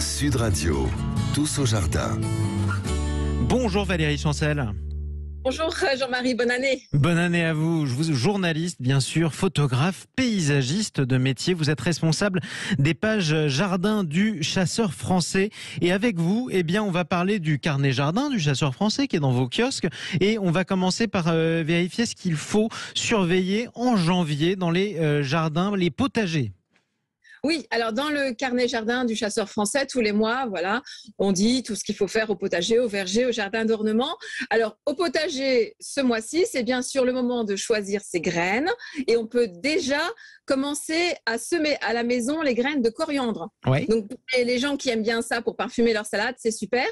Sud Radio, tous au jardin. Bonjour Valérie Chancel. Bonjour Jean-Marie, bonne année. Bonne année à vous. Je vous journaliste, bien sûr, photographe, paysagiste de métier. Vous êtes responsable des pages jardin du Chasseur Français. Et avec vous, on va parler du carnet jardin du Chasseur Français qui est dans vos kiosques. Et on va commencer par vérifier ce qu'il faut surveiller en janvier dans les jardins, les potagers. Oui, alors dans le carnet jardin du Chasseur Français, tous les mois, voilà, on dit tout ce qu'il faut faire au potager, au verger, au jardin d'ornement. Alors au potager, ce mois-ci, c'est bien sûr le moment de choisir ses graines et on peut déjà commencer à semer à la maison les graines de coriandre. Oui. Donc les gens qui aiment bien ça pour parfumer leur salade, c'est super.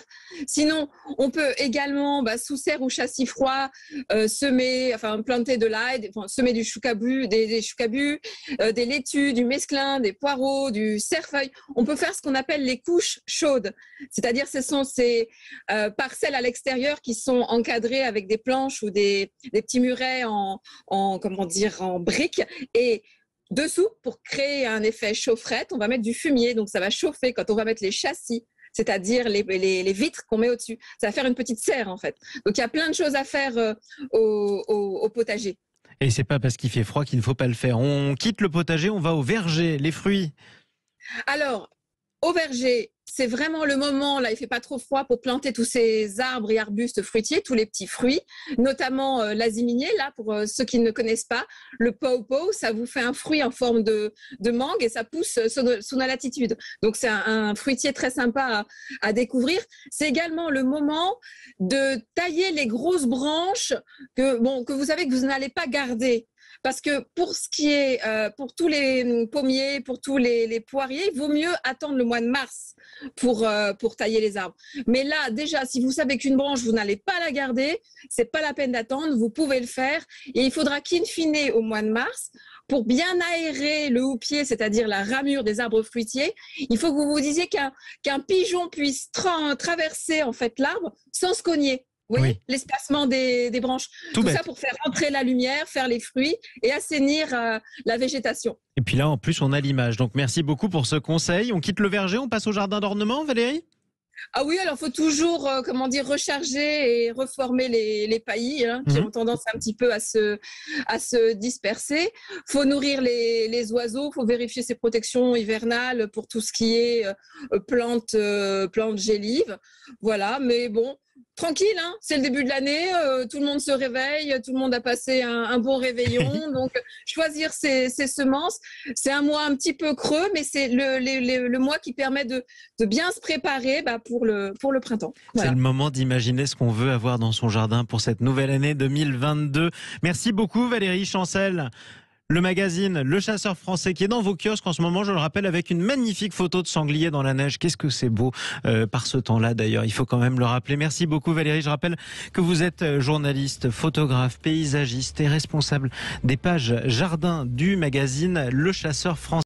Sinon, on peut également, sous serre ou châssis froid, planter de l'ail, semer du choucabu, des choucabus, des laitues, du mesclun, des poireaux, du cerfeuil. On peut faire ce qu'on appelle les couches chaudes, c'est-à-dire ce sont ces parcelles à l'extérieur qui sont encadrées avec des planches ou des petits murets en briques et dessous, pour créer un effet chaufferette, on va mettre du fumier, donc ça va chauffer quand on va mettre les châssis, c'est-à-dire les vitres qu'on met au-dessus. Ça va faire une petite serre en fait. Donc il y a plein de choses à faire au potager. Et c'est pas parce qu'il fait froid qu'il ne faut pas le faire. On quitte le potager, on va au verger, les fruits. Alors, au verger, c'est vraiment le moment, là il fait pas trop froid pour planter tous ces arbres et arbustes fruitiers, tous les petits fruits, notamment l'aziminier, là pour ceux qui ne connaissent pas, le pawpaw, ça vous fait un fruit en forme de mangue et ça pousse sous la latitude. Donc c'est un fruitier très sympa à découvrir. C'est également le moment de tailler les grosses branches que vous savez que vous n'allez pas garder. Parce que pour ce qui est, pour tous les pommiers, pour tous les poiriers, il vaut mieux attendre le mois de mars pour tailler les arbres. Mais là, déjà, si vous savez qu'une branche, vous n'allez pas la garder, c'est pas la peine d'attendre, vous pouvez le faire. Et il faudra qu'in fine, au mois de mars, pour bien aérer le houppier, c'est-à-dire la ramure des arbres fruitiers, il faut que vous vous disiez qu'un pigeon puisse traverser en fait l'arbre sans se cogner. Vous voyez, oui. L'espacement des branches. Tout ça pour faire entrer la lumière, faire les fruits et assainir la végétation. Et puis là, en plus, on a l'image. Donc, merci beaucoup pour ce conseil. On quitte le verger, on passe au jardin d'ornement, Valérie ? Ah oui, alors il faut toujours, recharger et reformer les paillis qui ont tendance un petit peu à se disperser. Il faut nourrir les oiseaux, il faut vérifier ses protections hivernales pour tout ce qui est plantes gélives. Voilà, mais bon, tranquille, c'est le début de l'année, tout le monde se réveille, tout le monde a passé un bon réveillon. Donc, choisir ses semences, c'est un mois un petit peu creux, mais c'est le mois qui permet de bien se préparer pour le printemps. Voilà. C'est le moment d'imaginer ce qu'on veut avoir dans son jardin pour cette nouvelle année 2022. Merci beaucoup Valérie Chancel. Le magazine Le Chasseur Français qui est dans vos kiosques en ce moment, je le rappelle, avec une magnifique photo de sanglier dans la neige. Qu'est-ce que c'est beau par ce temps-là d'ailleurs, il faut quand même le rappeler. Merci beaucoup Valérie. Je rappelle que vous êtes journaliste, photographe, paysagiste et responsable des pages jardin du magazine Le Chasseur Français.